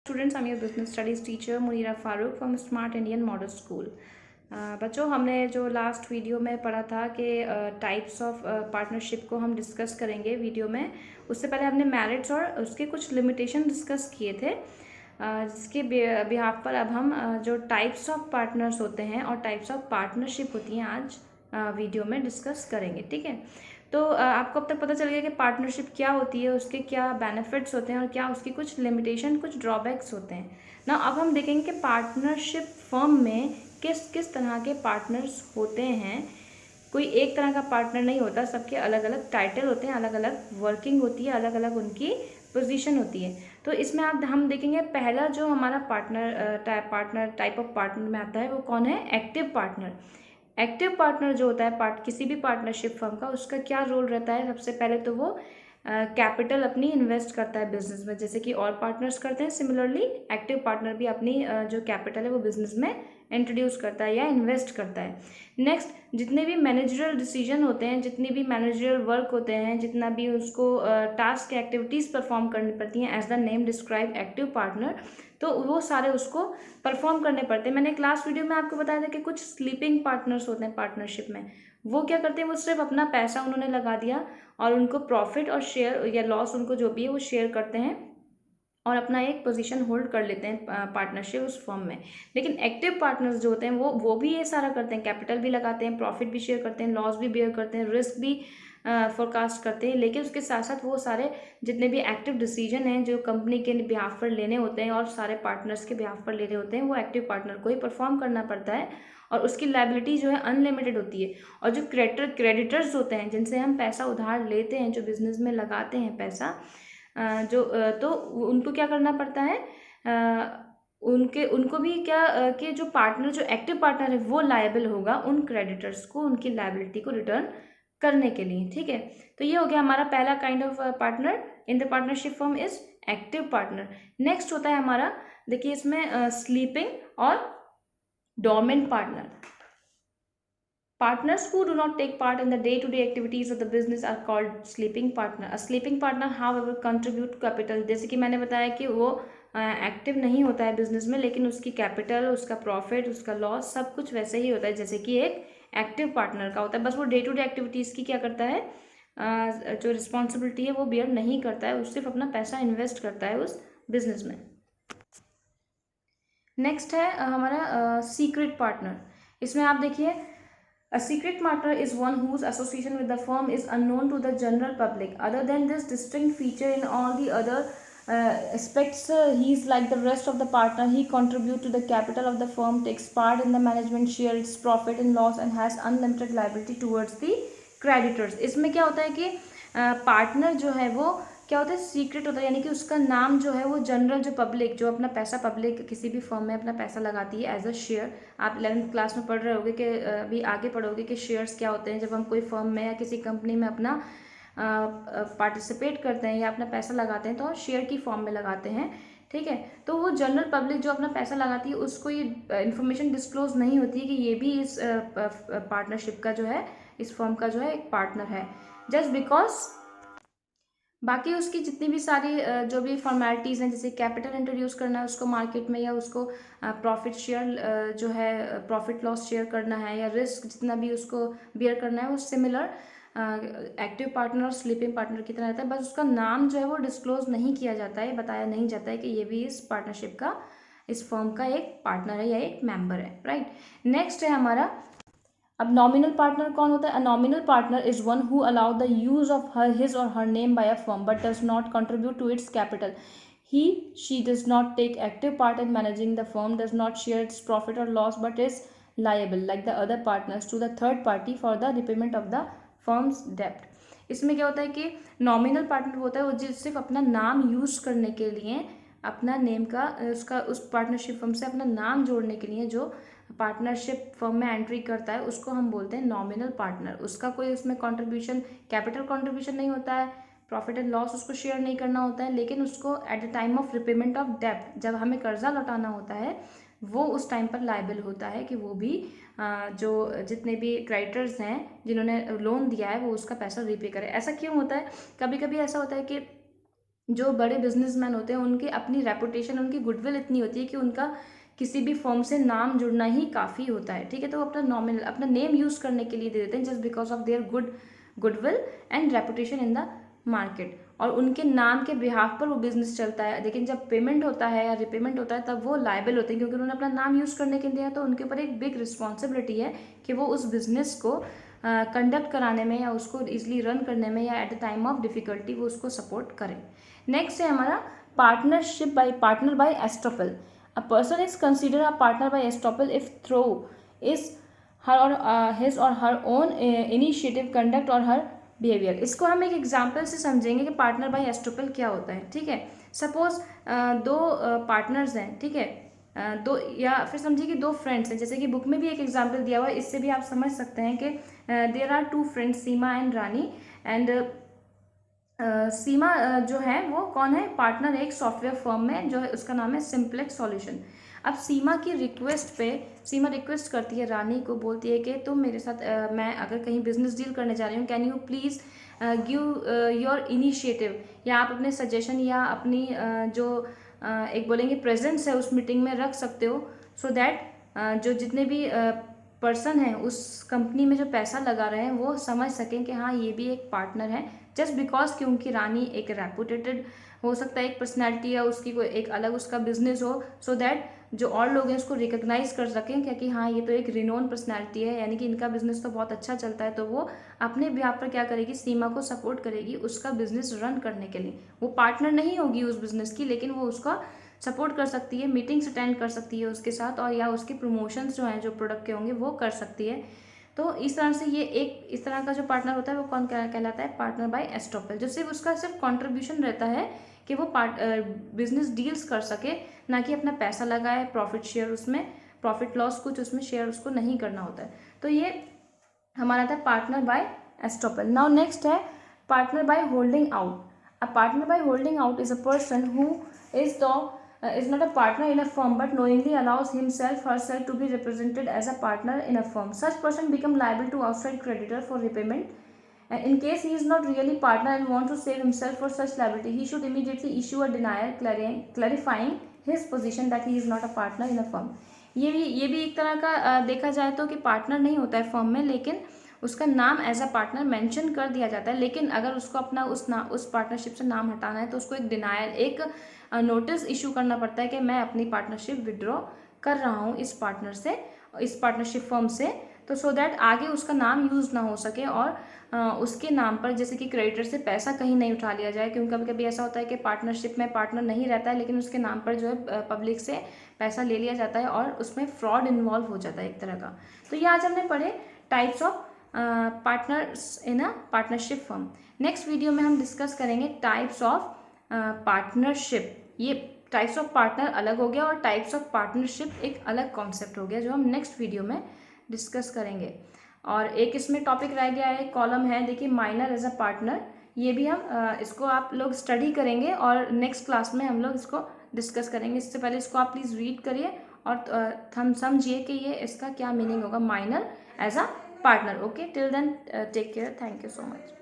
Students, I am your business studies teacher Munira Farooq from smart Indian model school. बच्चों, हमने जो last video में पढ़ा था कि टाइप्स ऑफ पार्टनरशिप को हम डिस्कस करेंगे वीडियो में। उससे पहले हमने मेरिट्स और उसके कुछ लिमिटेशन डिस्कस किए थे, जिसके बिहाफ पर अब हम जो टाइप्स ऑफ पार्टनर्स होते हैं और टाइप्स ऑफ पार्टनरशिप होती हैं आज वीडियो में डिस्कस करेंगे। ठीक है, तो आपको अब तक पता चल गया कि पार्टनरशिप क्या होती है, उसके क्या बेनिफिट्स होते हैं और क्या उसकी कुछ लिमिटेशन, कुछ ड्रॉबैक्स होते हैं ना। अब हम देखेंगे कि पार्टनरशिप फर्म में किस किस तरह के पार्टनर्स होते हैं। कोई एक तरह का पार्टनर नहीं होता, सबके अलग अलग टाइटल होते हैं, अलग अलग वर्किंग होती है, अलग अलग उनकी पोजीशन होती है। तो इसमें आप हम देखेंगे पहला जो हमारा टाइप ऑफ पार्टनर में आता है वो कौन है? Active partner. एक्टिव पार्टनर जो होता है किसी भी पार्टनरशिप फर्म का, उसका क्या रोल रहता है? सबसे पहले तो वो कैपिटल अपनी इन्वेस्ट करता है बिजनेस में, जैसे कि और पार्टनर्स करते हैं। सिमिलरली एक्टिव पार्टनर भी अपनी जो कैपिटल है वो बिजनेस में इंट्रोड्यूस करता है या इन्वेस्ट करता है। नेक्स्ट, जितने भी मैनेजरियल डिसीजन होते हैं, जितनी भी मैनेजरियल वर्क होते हैं, जितना भी उसको टास्क एक्टिविटीज़ परफॉर्म करनी पड़ती हैं, as the name describe active partner, तो वो सारे उसको परफॉर्म करने पड़ते हैं। मैंने क्लास वीडियो में आपको बताया था कि कुछ स्लीपिंग पार्टनर्स होते हैं पार्टनरशिप में। वो क्या करते हैं? वो सिर्फ अपना पैसा उन्होंने लगा दिया और उनको प्रॉफिट और शेयर या लॉस उनको जो भी है वो शेयर करते हैं और अपना एक पोजीशन होल्ड कर लेते हैं पार्टनरशिप उस फर्म में। लेकिन एक्टिव पार्टनर्स जो होते हैं वो भी ये सारा करते हैं, कैपिटल भी लगाते हैं, प्रॉफिट भी शेयर करते हैं, लॉस भी बेयर करते हैं, रिस्क भी फोरकास्ट करते हैं। लेकिन उसके साथ साथ वो सारे जितने भी एक्टिव डिसीजन हैं जो कंपनी के बिहाफ पर लेने होते हैं और सारे पार्टनर्स के बिहाफ पर लेने होते हैं, वो एक्टिव पार्टनर को ही परफॉर्म करना पड़ता है और उसकी लायबिलिटी जो है अनलिमिटेड होती है। और जो क्रेडिटर्स होते हैं जिनसे हम पैसा उधार लेते हैं, जो बिजनेस में लगाते हैं पैसा, तो उनको क्या करना पड़ता है? उनको भी क्या कि जो पार्टनर, जो एक्टिव पार्टनर है, वो लायबल होगा उन क्रेडिटर्स को, उनकी लायबिलिटी को रिटर्न करने के लिए। ठीक है, तो ये हो गया हमारा पहला kind of partner in the partnership firm is active partner. Next होता है हमारा, देखिए इसमें स्लीपिंग और dormant partner. Partners who do not take part in the day-to-day activities of the business are called sleeping partner. A sleeping partner, however, contribute capital. जैसे कि मैंने बताया कि वो एक्टिव नहीं होता है बिजनेस में, लेकिन उसकी कैपिटल, उसका प्रॉफिट, उसका लॉस सब कुछ वैसे ही होता है जैसे कि एक एक्टिव पार्टनर का होता है। बस वो डे टू डे एक्टिविटीज़ की क्या करता है, जो रिस्पॉन्सिबिलिटी है वो बियर नहीं करता है, वो सिर्फ अपना पैसा इन्वेस्ट करता है उस बिजनेस में। नेक्स्ट है हमारा सीक्रेट पार्टनर। इसमें आप देखिए, a secret partner is one whose association with the firm is unknown to the general public. Other than this distinct feature in all the other aspects, he is like the rest of the partner. He contributes to the capital of the firm, takes part in the management, shares profit and loss, and has unlimited liability towards the creditors. इसमें क्या होता है कि partner जो है वो क्या होता है? सीक्रेट होता है, यानी कि उसका नाम जो है वो जनरल, जो पब्लिक, जो अपना पैसा पब्लिक किसी भी फर्म में अपना पैसा लगाती है एज अ शेयर। आप 11th क्लास में पढ़ रहे होगे कि अभी आगे पढ़ोगे कि शेयर्स क्या होते हैं। जब हम कोई फर्म में या किसी कंपनी में अपना पार्टिसिपेट करते हैं या अपना पैसा लगाते हैं तो शेयर की फॉर्म में लगाते हैं। ठीक है, तो वो जनरल पब्लिक जो अपना पैसा लगाती है उसको ये इन्फॉर्मेशन डिस्क्लोज नहीं होती है कि ये भी इस पार्टनरशिप का जो है, इस फर्म का जो है एक पार्टनर है, जस्ट बिकॉज बाकी उसकी जितनी भी सारी जो भी फॉर्मेलिटीज़ हैं, जैसे कैपिटल इंट्रोड्यूस करना है उसको मार्केट में, या उसको प्रॉफिट शेयर जो है प्रॉफिट लॉस शेयर करना है, या रिस्क जितना भी उसको बियर करना है, वो सिमिलर एक्टिव पार्टनर और स्लीपिंग पार्टनर की तरह रहता है। बस उसका नाम जो है वो डिस्क्लोज नहीं किया जाता है, बताया नहीं जाता है कि ये भी इस पार्टनरशिप का, इस फर्म का एक पार्टनर है या एक मेंबर है। राइट, नेक्स्ट है हमारा, अब नॉमिनल पार्टनर कौन होता है? A nominal partner is one who allow the use of his or her name by a firm but does not contribute to its capital. He, she does not take active part in managing the firm, does not share its profit or loss, but is liable, like the other partners, to the third party for the repayment of the firm's debt. इसमें क्या होता है कि nominal partner होता है वो सिर्फ अपना नाम यूज करने के लिए, अपना नेम का, उसका उस पार्टनरशिप फर्म से अपना नाम जोड़ने के लिए जो पार्टनरशिप फर्म में एंट्री करता है उसको हम बोलते हैं नॉमिनल पार्टनर। उसका कोई उसमें कंट्रीब्यूशन, कैपिटल कंट्रीब्यूशन नहीं होता है, प्रॉफिट एंड लॉस उसको शेयर नहीं करना होता है, लेकिन उसको eight the time of repayment of डेब्ट, जब हमें कर्जा लौटाना होता है, वो उस टाइम पर लायबल होता है कि वो भी जो जितने भी क्रेडिटर्स हैं जिन्होंने लोन दिया है वो उसका पैसा रीपे करे। ऐसा क्यों होता है? कभी कभी ऐसा होता है कि जो बड़े बिजनेसमैन होते हैं उनकी अपनी रेपुटेशन, उनकी गुडविल इतनी होती है कि उनका किसी भी फर्म से नाम जुड़ना ही काफ़ी होता है, ठीक है। तो वो अपना नॉमिनल, अपना नेम यूज़ करने के लिए दे देते हैं, just because of their goodwill and reputation in the market, और उनके नाम के बिहाफ पर वो बिजनेस चलता है। लेकिन जब पेमेंट होता है या रिपेमेंट होता है तब वो लायबल होते हैं, क्योंकि उन्होंने अपना नाम यूज़ करने के लिए दिया, तो उनके ऊपर एक बिग रिस्पॉन्सिबिलिटी है कि वो उस बिजनेस को कंडक्ट कराने में या उसको ईजिली रन करने में या at the time of difficulty वो उसको सपोर्ट करें। नेक्स्ट है हमारा partnership by partner by estoppel. A person is consider a partner by estoppel if through is her or his or her own initiative, conduct और हर behaviour. इसको हम एक example से समझेंगे कि पार्टनर बाय एस्टोपल क्या होता है, ठीक है। सपोज दो पार्टनर्स हैं, ठीक है, दो, या फिर समझिए कि दो फ्रेंड्स हैं, जैसे कि बुक में भी एक एग्जाम्पल दिया हुआ है, इससे भी आप समझ सकते हैं कि there are two friends, Seema and Rani, and Seema जो है वो कौन है? पार्टनर है एक सॉफ्टवेयर फर्म में, जो है उसका नाम है सिंप्लेक्स सॉल्यूशन। अब सीमा की रिक्वेस्ट पे सीमा रिक्वेस्ट करती है रानी को, बोलती है कि तुम मेरे साथ मैं अगर कहीं बिजनेस डील करने जा रही हूँ, can you please give your initiative, या आप अपने सजेशन या अपनी जो एक बोलेंगे प्रेजेंस है उस मीटिंग में रख सकते हो, सो दैट जो जितने भी पर्सन है उस कंपनी में जो पैसा लगा रहे हैं वो समझ सकें कि हाँ ये भी एक पार्टनर है, जस्ट बिकॉज क्योंकि रानी एक रेपुटेटेड हो सकता है, एक पर्सनैलिटी है उसकी, कोई एक अलग उसका बिजनेस हो, सो दैट जो और लोग हैं उसको रिकग्नाइज कर सकें क्या कि हाँ ये तो एक रिनोन पर्सनैलिटी है, यानी कि इनका बिजनेस तो बहुत अच्छा चलता है, तो वो अपने बिहाफ पर क्या करेगी? सीमा को सपोर्ट करेगी उसका बिजनेस रन करने के लिए। वो पार्टनर नहीं होगी उस बिजनेस की, लेकिन वो उसका सपोर्ट कर सकती है, मीटिंग्स अटेंड कर सकती है उसके साथ, और या उसके प्रमोशंस जो हैं जो प्रोडक्ट के होंगे वो कर सकती है। तो इस तरह से ये एक इस तरह का जो पार्टनर होता है वो कौन कहलाता है? पार्टनर बाय एस्टोपल, जो सिर्फ उसका सिर्फ कंट्रीब्यूशन रहता है कि वो बिजनेस डील्स कर सके, ना कि अपना पैसा लगाए, प्रॉफिट शेयर उसमें, प्रॉफिट लॉस कुछ उसमें शेयर उसको नहीं करना होता है। तो ये हमारा था partner by estoppel. Now next है partner by holding out. A partner by holding out is a person who is not a partner in a firm but knowingly allows himself herself to be represented as a partner in a firm. Such person become liable to outside creditor for repayment. In case he is not really partner and want to save himself for such liability, he should immediately issue a denial clarifying his position that he is not a partner in a firm. ये भी एक तरह का देखा जाए तो कि partner नहीं होता है फर्म में, लेकिन उसका नाम एज अ पार्टनर मेंशन कर दिया जाता है, लेकिन अगर उसको अपना उस पार्टनरशिप से नाम हटाना है तो उसको एक डिनायल, एक नोटिस इशू करना पड़ता है कि मैं अपनी पार्टनरशिप विड्रॉ कर रहा हूँ इस पार्टनर से, इस पार्टनरशिप फर्म से, तो सो दैट आगे उसका नाम यूज़ ना हो सके और उसके नाम पर जैसे कि क्रेडिटर से पैसा कहीं नहीं उठा लिया जाए। क्योंकि कभी कभी ऐसा होता है कि पार्टनरशिप में पार्टनर नहीं रहता है, लेकिन उसके नाम पर जो है पब्लिक से पैसा ले लिया जाता है और उसमें फ्रॉड इन्वॉल्व हो जाता है एक तरह का। तो ये आज हमने पढ़े types of partners in a partnership firm. Next video में हम डिस्कस करेंगे टाइप्स ऑफ पार्टनरशिप। ये टाइप्स ऑफ पार्टनर अलग हो गया और टाइप्स ऑफ पार्टनरशिप एक अलग कॉन्सेप्ट हो गया, जो हम नेक्स्ट वीडियो में डिस्कस करेंगे। और एक इसमें टॉपिक रह गया है, कॉलम है, देखिए माइनर एज अ पार्टनर। ये भी हम इसको आप लोग स्टडी करेंगे और नेक्स्ट क्लास में हम लोग इसको डिस्कस करेंगे। इससे पहले इसको आप प्लीज़ रीड करिए और हम समझिए कि ये इसका क्या मीनिंग होगा, minor as a partner. Okay, till then take care, thank you so much.